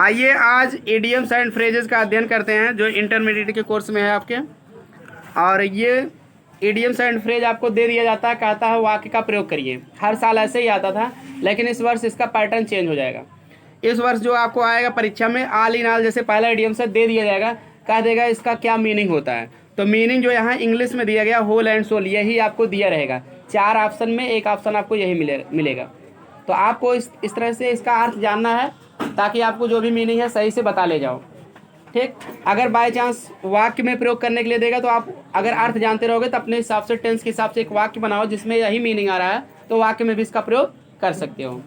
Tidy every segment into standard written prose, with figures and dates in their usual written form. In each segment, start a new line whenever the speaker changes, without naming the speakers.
आइए आज idioms and phrases का अध्ययन करते हैं जो इंटरमीडिएट के कोर्स में है आपके। और ये इडियम्स एंड फ्रेज आपको दे दिया जाता है, कहता है वाक्य का प्रयोग करिए। हर साल ऐसे ही आता था, लेकिन इस वर्ष इसका पैटर्न चेंज हो जाएगा। इस वर्ष जो आपको आएगा परीक्षा में आल इन आल जैसे पहला इडियम से दे दिया जाएगा, कह देगा इसका क्या मीनिंग होता है। तो मीनिंग जो यहाँ इंग्लिश में दिया गया होल एंड सोल, यही आपको दिया रहेगा। 4 ऑप्शन में एक ऑप्शन आपको यही मिलेगा। तो आपको इस तरह से इसका अर्थ जानना है, ताकि आपको जो भी मीनिंग है सही से बता ले जाओ। ठीक, अगर बाय चांस वाक्य में प्रयोग करने के लिए देगा तो आप अगर अर्थ जानते रहोगे तो अपने हिसाब से टेंस के हिसाब से एक वाक्य बनाओ जिसमें यही मीनिंग आ रहा है, तो वाक्य में भी इसका प्रयोग कर सकते हो।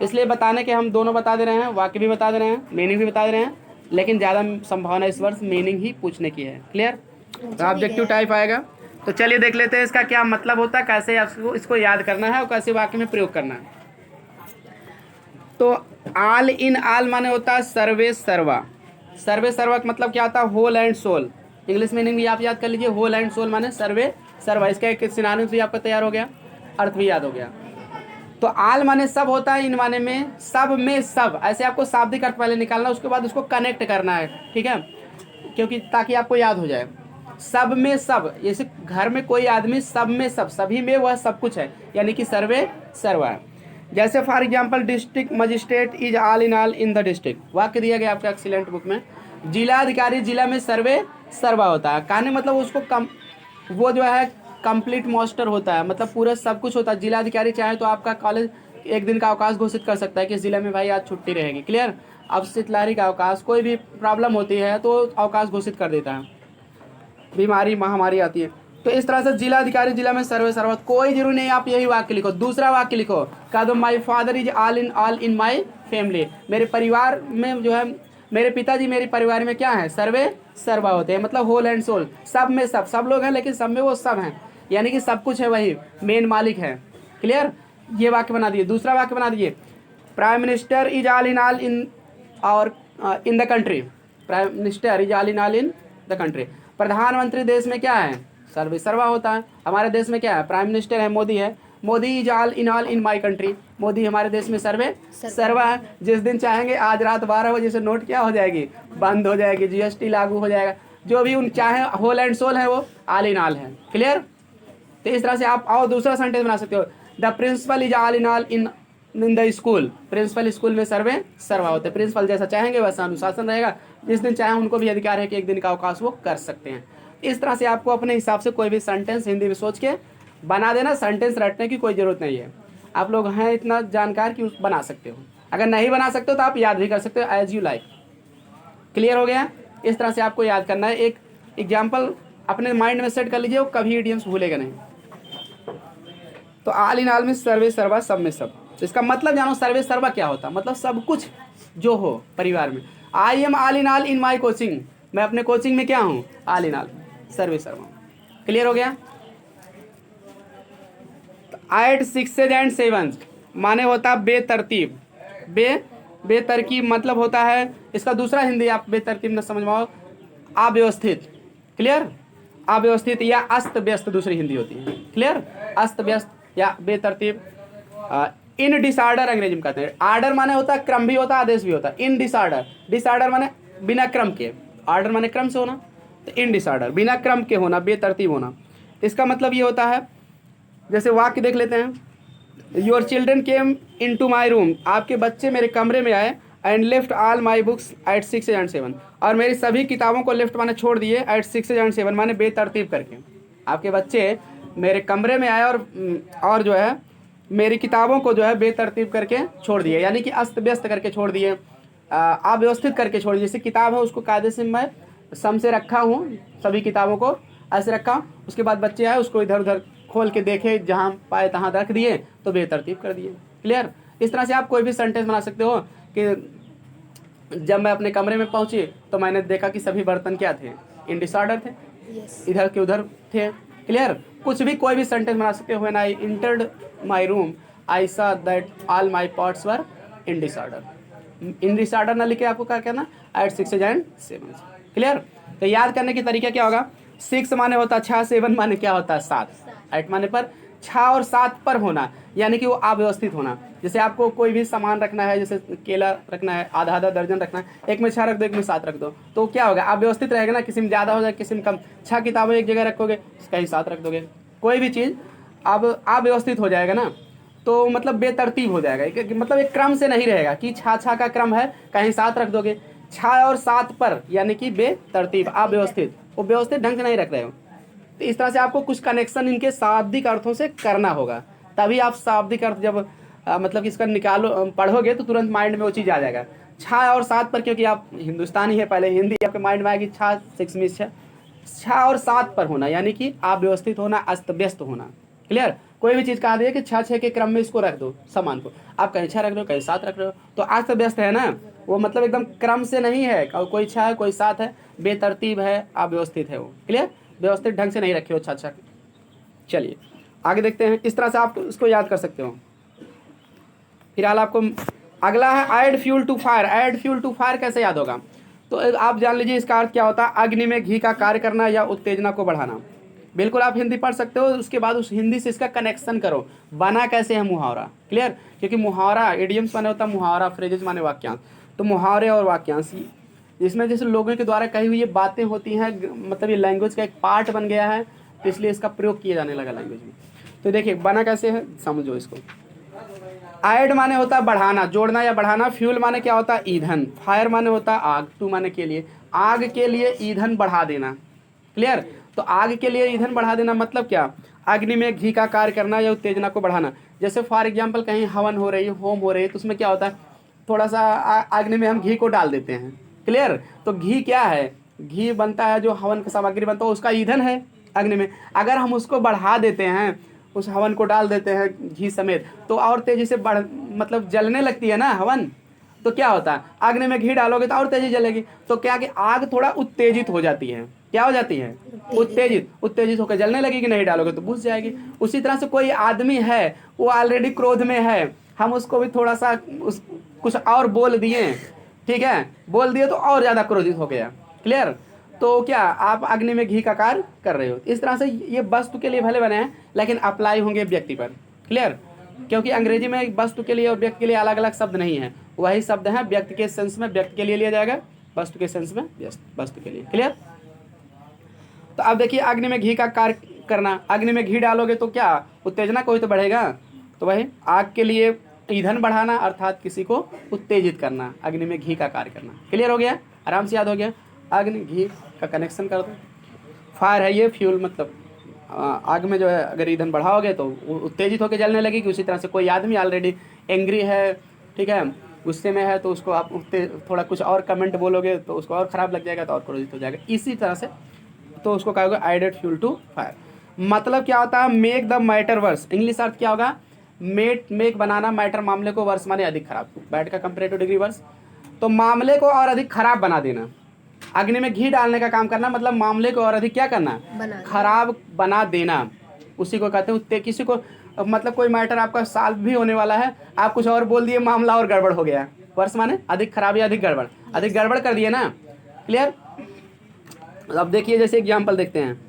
इसलिए बताने के हम दोनों बता दे रहे हैं, वाक्य भी बता दे रहे हैं, मीनिंग भी बता दे रहे हैं, लेकिन ज़्यादा संभावना इस वर्ष मीनिंग ही पूछने की है। क्लियर? तो ऑब्जेक्टिव टाइप आएगा। तो चलिए देख लेते हैं इसका क्या मतलब होता है, कैसे आपको इसको याद करना है और कैसे वाक्य में प्रयोग करना है। तो आल इन आल माने होता है सर्वे सर्वा। सर्वे सर्वा का मतलब क्या होता है? Whole and soul. English meaning भी आप याद कर लीजिए, होल एंड सोल माने सर्वे सर्वा। इसका एक सिनोनिम्स भी आपका तैयार हो गया, अर्थ भी याद हो गया। तो आल माने सब होता है, इन माने में सब में सब। ऐसे आपको शाब्दिक अर्थ पहले निकालना, उसके बाद उसको कनेक्ट करना है, ठीक है, क्योंकि ताकि आपको याद हो जाए। सब में सब, जैसे घर में कोई आदमी, सब में सब, सभी में वह सब कुछ है, यानी कि सर्वे सर्वा है। जैसे for example district magistrate is all in the district, वाक्य दिया गया आपका एक्सीलेंट बुक में। जिला अधिकारी जिला में सर्वे सर्वा होता है, कहने मतलब उसको वो जो है कंप्लीट मास्टर होता है, मतलब पूरा सब कुछ होता है। जिला अधिकारी चाहे तो आपका कॉलेज एक दिन का अवकाश घोषित कर सकता है कि इस जिले में भाई आज छुट्टी रहेगी। क्लियर? अब शीतलहरी का अवकाश, कोई भी प्रॉब्लम होती है तो अवकाश घोषित कर देता है, बीमारी महामारी आती है। तो इस तरह से जिला अधिकारी जिला में सर्वे सर्वा, कोई जरूरी नहीं आप यही वाक्य लिखो। दूसरा वाक्य लिखो, कह दो my father is all in my family. मेरे परिवार में जो है, मेरे पिताजी मेरे परिवार में क्या है? सर्वे सर्वा होते हैं, मतलब होल एंड सोल। सब में सब, सब लोग हैं लेकिन सब में वो सब हैं, यानी कि सब कुछ है, वही मेन मालिक है। क्लियर? ये वाक्य बना दिए। दूसरा वाक्य बना दिए, prime minister is all in और in the country. Prime minister is all in the country. प्रधानमंत्री देश में क्या है? सर्वे सर्वा होता है। हमारे देश में क्या है? प्राइम मिनिस्टर है, मोदी है। Modi is all in my country. Modi हमारे देश में सर्वे सर्वा है। जिस दिन चाहेंगे आज रात 12 बजे से नोट क्या हो जाएगी? बंद हो जाएगी, जीएसटी लागू हो जाएगा। जो भी उन चाहे होल एंड सोल है वो ऑल है। क्लियर? तो इस तरह से आप और दूसरा सेंटेंस बना सकते हो, the principal is all in the school. Principal school में सर्वे सर्वा होते हैं। प्रिंसिपल जैसा चाहेंगे वैसा अनुशासन रहेगा, जिस दिन चाहे उनको भी अधिकार है कि एक दिन का अवकाश वो कर सकते हैं। इस तरह से आपको अपने हिसाब से कोई भी सेंटेंस हिंदी में सोच के बना देना। सेंटेंस रटने की कोई ज़रूरत नहीं है, आप लोग हैं इतना जानकार कि बना सकते हो। अगर नहीं बना सकते हो तो आप याद भी कर सकते हो, एज यू लाइक। क्लियर हो गया? इस तरह से आपको याद करना है। एक एग्जाम्पल अपने माइंड में सेट कर लीजिए, वो कभी इडियम्स भूलेगा नहीं। तो ऑल इन ऑल में सर्वे सर्वा, सब में सब। तो इसका मतलब जानो, सर्वे सर्वा क्या होता है? मतलब सब कुछ जो हो परिवार में। I am all in my coaching. मैं अपने कोचिंग में क्या हूँ? ऑल इन ऑल, सर्वे सर्वा। क्लियर हो गया? एट सिक्सेज एंड सेवंस माने होता है बेतरतीब। बेतरकीब मतलब होता है, इसका दूसरा हिंदी आप बेतरतीब न समझ पाओ, अव्यवस्थित। क्लियर? अव्यवस्थित या अस्त व्यस्त दूसरी हिंदी होती है। क्लियर? अस्त व्यस्त या बेतरतीब। इन डिसऑर्डर अंग्रेजी में कहते हैं। आर्डर माने होता है क्रम भी होता है, आदेश भी होता है। इन डिसऑर्डर, डिसऑर्डर माने बिना क्रम के, ऑर्डर माने क्रम से होना, तो इन डिसऑर्डर बिना क्रम के होना, बेतरतीब होना। इसका मतलब ये होता है, जैसे वाक्य देख लेते हैं। Your children came into my room. आपके बच्चे मेरे कमरे में आए, and left all my books at 6 and 7। और मेरी सभी किताबों को लेफ्ट माने छोड़ दिए, एट 6 एंड 7 माने बेतरतीब करके। आपके बच्चे मेरे कमरे में आए और जो है मेरी किताबों को जो है बेतरतीब करके छोड़ दिए, यानी कि अस्त व्यस्त करके छोड़ दिए, अव्यवस्थित करके छोड़ दिए। जैसे किताब है उसको कायदे से मैं सम से रखा हूँ, सभी किताबों को ऐसे रखा, उसके बाद बच्चे आए उसको इधर उधर खोल के देखे, जहाँ पाए तहाँ रख दिए तो बेतरतीब कर दिए। क्लियर? इस तरह से आप कोई भी सेंटेंस बना सकते हो कि जब मैं अपने कमरे में पहुंची तो मैंने देखा कि सभी बर्तन क्या थे? इन डिसऑर्डर थे, इधर के उधर थे। क्लियर? कुछ भी कोई भी सेंटेंस बना सकते हो। When I entered my room I saw that all my pots were in disorder. In disorder ना लिखे आपको क्या कहना? At 6 and 7। क्लियर? तो याद करने की तरीका क्या होगा? 6 माने होता है 6, 7 माने क्या होता है? 7, 8 माने पर 6 और 7 पर होना, यानी कि वो अव्यवस्थित होना। जैसे आपको कोई भी सामान रखना है, जैसे केला रखना है, आधा आधा दर्जन रखना है, एक में 6 रख दो, एक में 7 रख दो, तो क्या होगा, अव्यवस्थित रहेगा ना, किसी में ज़्यादा हो जाए, किसी में कम। 6 किताबें एक जगह रखोगे, कहीं 7 रख दोगे, कोई भी चीज़ अब अव्यवस्थित हो जाएगा ना, तो मतलब बेतरतीब हो जाएगा, मतलब एक क्रम से नहीं रहेगा कि 6 का क्रम है, कहीं 7 रख दोगे। 6 और 7 पर, यानी कि बेतरतीब, अव्यवस्थित, वो व्यवस्थित ढंग से नहीं रख रहे हो। तो इस तरह से आपको कुछ कनेक्शन इनके शाब्दिक अर्थों से करना होगा, तभी आप शाब्दिक अर्थ जब मतलब इसका निकालो पढ़ोगे तो तुरंत माइंड में वो चीज़ आ जाएगा। 6 और 7 पर, क्योंकि आप हिंदुस्तानी है, पहले हिंदी आपके माइंड में आएगी, 6 6 में 6, 6 और 7 पर होना, यानी कि अव्यवस्थित होना, अस्त व्यस्त होना। क्लियर। कोई भी चीज़ कहा दिया कि 6 के क्रम में इसको रख दो, सामान को, आप कहीं 6 रख रहे हो, कहीं 7 रख रहे हो, तो अस्त व्यस्त है ना, वो मतलब एकदम क्रम से नहीं है, कोई 6 है, कोई 7 है, बेतरतीब है, अव्यवस्थित है वो। क्लियर, व्यवस्थित ढंग से नहीं रखे हो 6। चलिए आगे देखते हैं, इस तरह से आप इसको याद कर सकते हो। फिलहाल आपको अगला है add fuel to fire. Add fuel to fire कैसे याद होगा, तो आप जान लीजिए इसका अर्थ क्या होता है, अग्नि में घी का कार्य करना या उत्तेजना को बढ़ाना। बिल्कुल आप हिंदी पढ़ सकते हो, उसके बाद उस हिंदी से इसका कनेक्शन करो, बना कैसे है मुहावरा। क्लियर, क्योंकि मुहावरा इडियम्स माने होता है मुहावरा, फ्रेजेस माने वाक्यांश, तो मुहावरे और वाक्यांश इसमें जैसे लोगों के द्वारा कही हुई ये बातें होती हैं, मतलब ये लैंग्वेज का एक पार्ट बन गया है, तो इसलिए इसका प्रयोग किया जाने लगा लैंग्वेज में। तो देखिए बना कैसे है, समझो इसको। ऐड माने होता है बढ़ाना, जोड़ना या बढ़ाना। फ्यूल माने क्या होता है, ईंधन। फायर माने होता है आग। टू माने के लिए, आग के लिए ईंधन बढ़ा देना। क्लियर, तो आग के लिए ईंधन बढ़ा देना मतलब क्या, अग्नि में घी का कार्य करना या उत्तेजना को बढ़ाना। जैसे फॉर एग्जाम्पल कहीं हवन हो रही है, होम हो रही है, तो उसमें क्या होता है, थोड़ा सा अग्नि में हम घी को डाल देते हैं। क्लियर, तो घी क्या है, घी बनता है, जो हवन की सामग्री बनता है उसका ईंधन है अग्नि में। अगर हम उसको बढ़ा देते हैं, उस हवन को डाल देते हैं घी समेत, तो और तेजी से बढ़ मतलब जलने लगती है ना हवन, तो क्या होता है, अग्नि में घी डालोगे तो और तेजी जलेगी, तो क्या कि आग थोड़ा उत्तेजित हो जाती है। क्या हो जाती है, उत्तेजित। उत्तेजित होकर जलने लगेगी, नहीं डालोगे तो बुझ जाएगी। उसी तरह से कोई आदमी है, वो ऑलरेडी क्रोध में है, हम उसको भी थोड़ा सा कुछ और बोल दिए, ठीक है, बोल दिए तो और ज़्यादा क्रोधित हो गया। क्लियर, तो क्या आप अग्नि में घी का कार्य कर रहे हो। इस तरह से ये वस्तु के लिए भले बने हैं, लेकिन अप्लाई होंगे व्यक्ति पर। क्लियर, क्योंकि अंग्रेजी में वस्तु के लिए और व्यक्ति के लिए अलग अलग शब्द नहीं है, वही शब्द है, व्यक्ति के सेंस में व्यक्ति के लिए लिया जाएगा, वस्तु के सेंस में वस्तु के लिए। क्लियर, तो अब देखिए अग्नि में घी का कार्य करना, अग्नि में घी डालोगे तो क्या उत्तेजना कोई तो बढ़ेगा, तो वही आग के लिए ईंधन बढ़ाना, अर्थात किसी को उत्तेजित करना, अग्नि में घी का कार्य करना। क्लियर हो गया, आराम से याद हो गया। अग्नि घी का कनेक्शन कर दो, फायर है ये फ्यूल, मतलब आग में जो है अगर ईंधन बढ़ाओगे तो उत्तेजित होकर जलने लगेगी। उसी तरह से कोई आदमी ऑलरेडी एंग्री है, ठीक है, गुस्से में है, तो उसको आप थोड़ा कुछ और कमेंट बोलोगे तो उसको और ख़राब लग जाएगा, तो और क्रोधित हो जाएगा। इसी तरह से तो उसको कहोगे एडेड फ्यूल टू फायर। मतलब क्या होता है, make the matter worse. English अर्थ क्या होगा, मेक बनाना, मैटर मामले को, वर्स माने अधिक खराब, बैट का कंपेरेटिव डिग्री वर्स, तो मामले को और अधिक खराब बना देना। अग्नि में घी डालने का काम करना मतलब मामले को और अधिक क्या करना, खराब बना देना, उसी को कहते हैं। किसी को मतलब कोई मैटर आपका सॉल्व भी होने वाला है, आप कुछ और बोल दिए, मामला और गड़बड़ हो गया। वर्ष माने अधिक खराब या अधिक गड़बड़, अधिक गड़बड़ कर दिए ना। क्लियर, अब देखिए जैसे एग्जाम्पल देखते हैं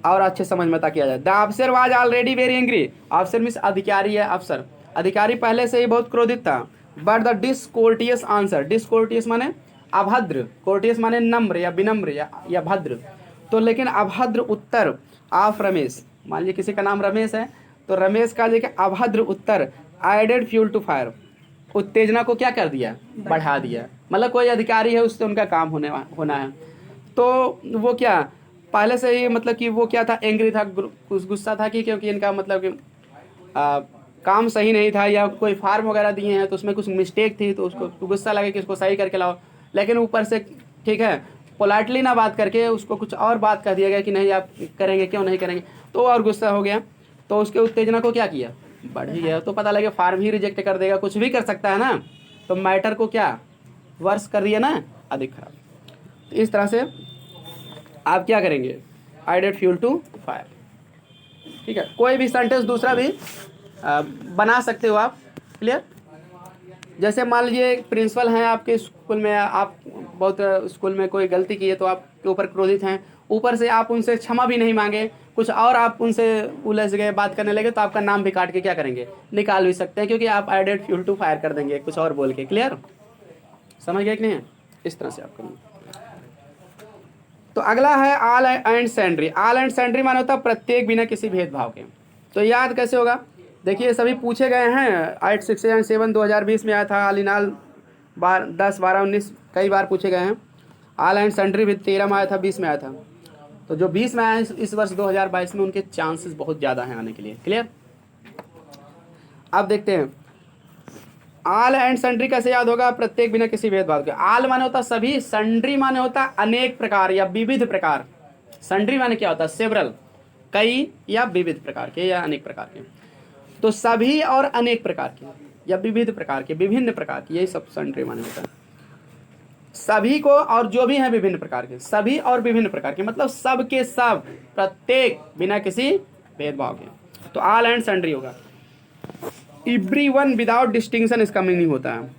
और अच्छे समझ में किया जाए। द अफसर वाज ऑलरेडी वेरी एंग्री। अफसर मीन्स अधिकारी है, अफसर, अधिकारी पहले से ही बहुत क्रोधित था। बट द डिसकोर्टियस आंसर, डिसकोर्टियस माने अभद्र, कोर्टियस माने नम्र या विनम्र या भद्र, तो लेकिन अभद्र उत्तर ऑफ रमेश, मान लीजिए किसी का नाम रमेश है, तो रमेश का देखिए अभद्र उत्तर एडेड फ्यूल टू फायर, उत्तेजना को क्या कर दिया, बढ़ा दिया। मतलब कोई अधिकारी है, उससे उनका काम होना है, तो वो क्या पहले से ही मतलब कि वो क्या था, एंग्री था, कुछ गुस्सा था कि क्योंकि इनका मतलब कि काम सही नहीं था, या कोई फार्म वगैरह दिए हैं तो उसमें कुछ मिस्टेक थी, तो उसको गुस्सा लगे कि इसको सही करके लाओ। लेकिन ऊपर से ठीक है पोलाइटली ना बात करके उसको कुछ और बात कर दिया गया कि नहीं आप करेंगे, क्यों नहीं करेंगे, तो और गुस्सा हो गया, तो उसके उत्तेजना को क्या किया, बढ़ ही गया। तो पता लगे फार्म ही रिजेक्ट कर देगा, कुछ भी कर सकता है ना, तो मैटर को क्या वर्स कर दिया ना, अधिक खराब। तो इस तरह से आप क्या करेंगे, एडेड फ्यूल टू फायर। ठीक है, कोई भी सेंटेंस दूसरा भी बना सकते हो आप। क्लियर, जैसे मान लीजिए प्रिंसिपल हैं आपके स्कूल में, आप बहुत स्कूल में कोई गलती की है तो आपके ऊपर क्रोधित हैं, ऊपर से आप उनसे क्षमा भी नहीं मांगे, कुछ और आप उनसे उलझ गए, बात करने लगे, तो आपका नाम भी काट के क्या करेंगे, निकाल भी सकते हैं, क्योंकि आप एडेड फ्यूल टू फायर कर देंगे कुछ और बोल के। क्लियर, समझ गए कि नहीं? इस तरह से आप करेंगे। तो अगला है ऑल एंड सैंड्री। ऑल एंड सैंड्री माने होता है प्रत्येक बिना किसी भेदभाव के। तो याद कैसे होगा, देखिए सभी पूछे गए हैं। 8, 6 एंड 7 2020 में आया था। ऑल इन ऑल 10, 12, 19 कई बार पूछे गए हैं। ऑल एंड सैंड्री भी 13 में आया था, 20 में आया था। तो जो 20 में आया है इस वर्ष 2022 में, उनके चांसेस बहुत ज़्यादा हैं आने के लिए। क्लियर, अब देखते हैं ऑल एंड सैंड्री कैसे याद होगा, प्रत्येक बिना किसी भेदभाव के। ऑल माने होता सभी, सैंड्री माने होता अनेक प्रकार या विविध प्रकार। सैंड्री माने क्या होता है, सेवरल, कई या विविध प्रकार के या अनेक प्रकार के। तो सभी और अनेक प्रकार के या विविध प्रकार के, विभिन्न प्रकार के, यही सब सैंड्री माने होता है। सभी को और जो भी हैं विभिन्न प्रकार के, सभी और विभिन्न प्रकार के मतलब सब के सब, प्रत्येक बिना किसी भेदभाव के। तो ऑल एंड सैंड्री होगा। एवरीवन विदाउट डिस्टिंक्शन इसका मीनिंग होता है।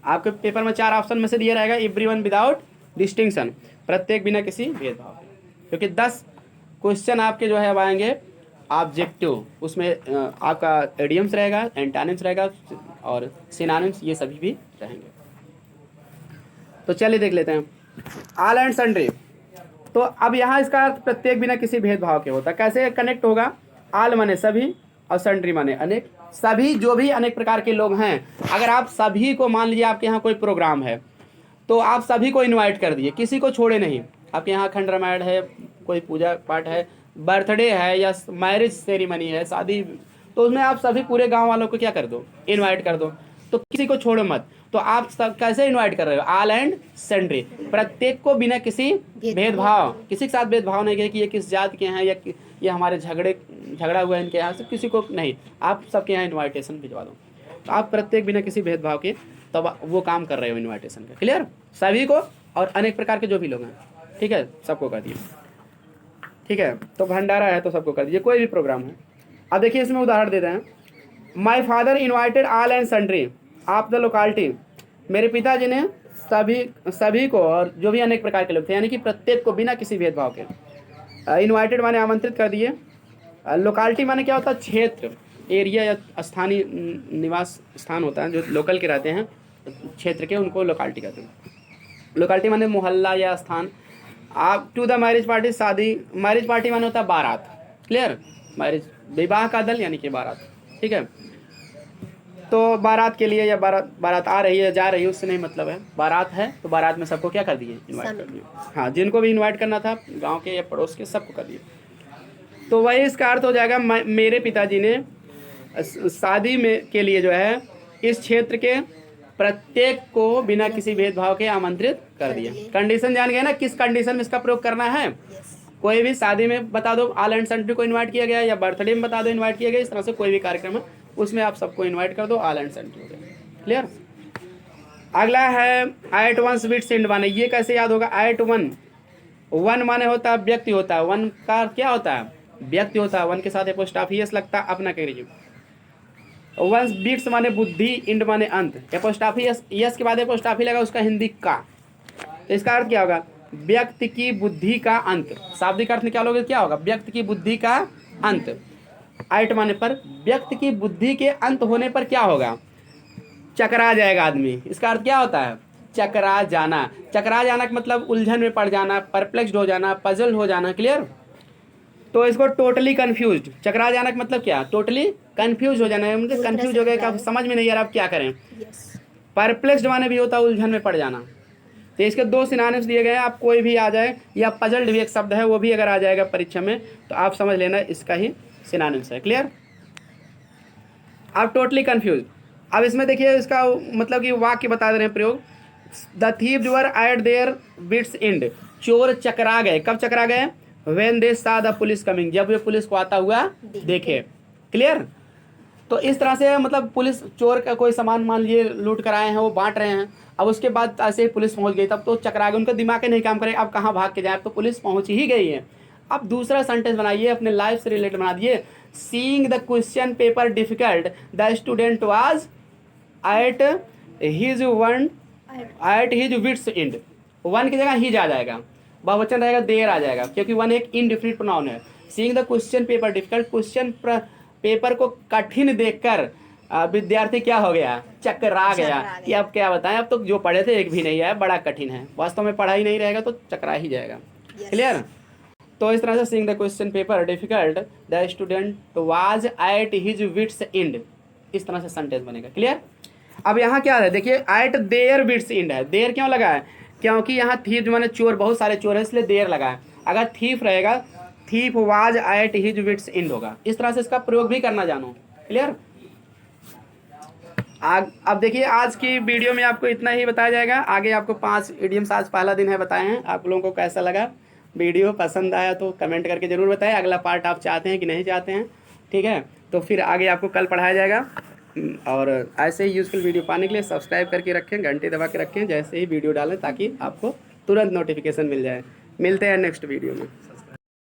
आपके पेपर में 4 ऑप्शन में से दिया रहेगा एवरीवन विदाउट डिस्टिंक्शन, प्रत्येक बिना किसी भेदभाव के। क्योंकि 10 क्वेश्चन आपके जो है अब आएंगे ऑब्जेक्टिव, उसमें आपका एडियम्स रहेगा, एंटोनिम्स रहेगा और सिनोनिम्स, ये सभी भी रहेंगे। तो चलिए देख लेते हैं ऑल एंड सैंड्री। तो अब यहाँ इसका अर्थ प्रत्येक बिना किसी भेदभाव के होता है। कैसे कनेक्ट होगा, ऑल माने सभी और सैंड्री माने अनेक। सभी जो भी अनेक प्रकार के लोग हैं, अगर आप सभी को, मान लीजिए आपके यहाँ कोई प्रोग्राम है तो आप सभी को इनवाइट कर दिए, किसी को छोड़े नहीं। आपके यहाँ अखंड रामायण है, कोई पूजा पाठ है, बर्थडे है या मैरिज सेरेमनी है, शादी, तो उसमें आप सभी पूरे गांव वालों को क्या कर दो, इनवाइट कर दो। तो किसी को छोड़ो मत। तो आप सब कैसे इनवाइट कर रहे हो, ऑल एंड सैंड्री, प्रत्येक को बिना किसी भेदभाव, किसी के साथ भेदभाव नहीं कि ये किस जात के हैं या ये हमारे झगड़ा हुआ है इनके यहाँ से, किसी को नहीं, आप सबके यहाँ इनविटेशन भिजवा दो। तो आप प्रत्येक बिना किसी भेदभाव के तब वो काम कर रहे हो इनविटेशन का। क्लियर, सभी को और अनेक प्रकार के जो भी लोग हैं, ठीक है, सबको कर दिए। ठीक है, तो भंडारा है तो सबको कर दीजिए, कोई भी प्रोग्राम है। अब देखिए इसमें उदाहरण देते हैं। My father invited all and sundry of the locality. मेरे पिताजी ने सभी को और जो भी अनेक प्रकार के लोग थे, यानी कि प्रत्येक को बिना किसी भेदभाव के। इन्वाइटेड माने आमंत्रित कर दिए। लोकालिटी माने क्या होता है, क्षेत्र, एरिया या स्थानीय निवास स्थान होता है, जो लोकल के रहते हैं क्षेत्र के, उनको लोकालिटी कहते हैं। लोकालिटी माने मोहल्ला या स्थान। आप टू द मैरिज पार्टी, शादी, मैरिज पार्टी माने होता है बारात। क्लियर, मैरिज विवाह का दल यानी कि बारात। ठीक है, तो बारात के लिए या बारात आ रही है जा रही है उससे नहीं मतलब है, बारात है तो बारात में सबको क्या कर दिए, इनवाइट कर दिए। हाँ, जिनको भी इनवाइट करना था गांव के या पड़ोस के सबको कर दिए। तो वही इसका अर्थ हो जाएगा, मेरे पिताजी ने शादी में के लिए जो है इस क्षेत्र के प्रत्येक को बिना किसी भेदभाव के आमंत्रित कर दिया। कंडीशन जान गए ना, किस कंडीशन में इसका प्रयोग करना है। कोई भी शादी में बता दो ऑल एंड सैंड्री को इनवाइट किया गया, या बर्थडे में बता दो इनवाइट किया गया, इस तरह से कोई भी कार्यक्रम है उसमें आप सबको इनवाइट कर दो, ऑल एंड सैंड्री हो गया। क्लियर, अगला है एट वंस विट्स एंड माने। ये कैसे याद होगा, एट वन माने होता है व्यक्ति होता है, वन का क्या होता है, व्यक्ति होता है, वन के साथ एपोस्ट्रोफी लगता है, अपना करिए। वंस बीट्स माने बुद्धि, इंड माने अंत, एपोस्ट्रोफी यस के बाद एपोस्ट्रोफी लगा, उसका हिंदी का। तो इसका अर्थ क्या होगा, व्यक्ति की बुद्धि का अंत। शाब्दिक अर्थ में क्या लोगे, क्या होगा, व्यक्ति की बुद्धि का अंत। आइट माने पर व्यक्ति की बुद्धि के अंत होने पर क्या होगा, चकरा जाएगा आदमी। इसका अर्थ क्या होता है, चकरा जाना। चकरा जाना का मतलब उलझन में पड़ जाना, परप्लेक्स्ड हो जाना, पजल हो जाना। क्लियर, तो इसको टोटली कंफ्यूज्ड, चकरा जाना का मतलब क्या, टोटली कंफ्यूज हो जाना है, मतलब कंफ्यूज हो गए, समझ में नहीं आ रहा आप क्या करें। परप्लेक्स्ड माने भी होता है उलझन में पड़ जाना। तो इसके 2 सिनोनिम्स दिए गए हैं, आप कोई भी आ जाए, या पजल्ड भी एक शब्द है, वो भी अगर आ जाएगा परीक्षा में तो आप समझ लेना इसका ही सिनोनिम्स है। क्लियर, आप टोटली कंफ्यूज। अब इसमें देखिए इसका मतलब कि वाक्य बता दे रहे हैं प्रयोग। The thieves were at their wits end. चोर चकरा गए, कब चकरा गए, व्हेन दे सा द पुलिस कमिंग, जब वे पुलिस को आता हुआ देखे। क्लियर, तो इस तरह से मतलब पुलिस, चोर का कोई सामान मान लीजिए लूट कर आए हैं, वो बांट रहे हैं, अब उसके बाद ऐसे ही पुलिस पहुंच गई, तब तो चकरा गए, उनका दिमाग नहीं काम करे, अब कहाँ भाग के जाए, अब तो पुलिस पहुंच ही गई है। अब दूसरा सेंटेंस बनाइए, अपने लाइफ से रिलेटेड बना दिए। Seeing the question paper difficult, the student was at his wits end. One की जगह हिज आ जाएगा, बहुवचन रहेगा देर आ जाएगा, क्योंकि वन एक इनडेफिनिट प्रोनाउन है। Seeing the question paper difficult, question paper को कठिन देखकर विद्यार्थी क्या हो गया, चकरा गया कि अब क्या बताएं, अब तो जो पढ़े थे एक भी नहीं आया, बड़ा कठिन है। वास्तव में पढ़ा ही नहीं रहेगा तो चकरा ही जाएगा। क्लियर? तो इस तरह से seeing the question paper difficult the student was at his wits end, इस तरह से सेंटेंस बनेगा। क्लियर? अब यहाँ क्या है, देखिए एट देयर विट्स एंड है। देयर क्यों लगा है? क्योंकि यहाँ थीफ जो मैंने चोर, बहुत सारे चोर है इसलिए देयर लगा है। अगर थीफ रहेगा, thief was at his wits end होगा। इस तरह से इसका प्रयोग भी करना जानो। क्लियर? अब देखिए आज की वीडियो में आपको इतना ही बताया जाएगा। आगे आपको 5 इडियम्स आज पहला दिन है बताए हैं। आप लोगों को कैसा लगा? वीडियो पसंद आया तो कमेंट करके ज़रूर बताएं। अगला पार्ट आप चाहते हैं कि नहीं चाहते हैं, ठीक है? तो फिर आगे आपको कल पढ़ाया जाएगा। और ऐसे ही यूज़फुल वीडियो पाने के लिए सब्सक्राइब करके रखें, घंटी दबा के रखें जैसे ही वीडियो डालें, ताकि आपको तुरंत नोटिफिकेशन मिल जाए। मिलते हैं नेक्स्ट वीडियो में।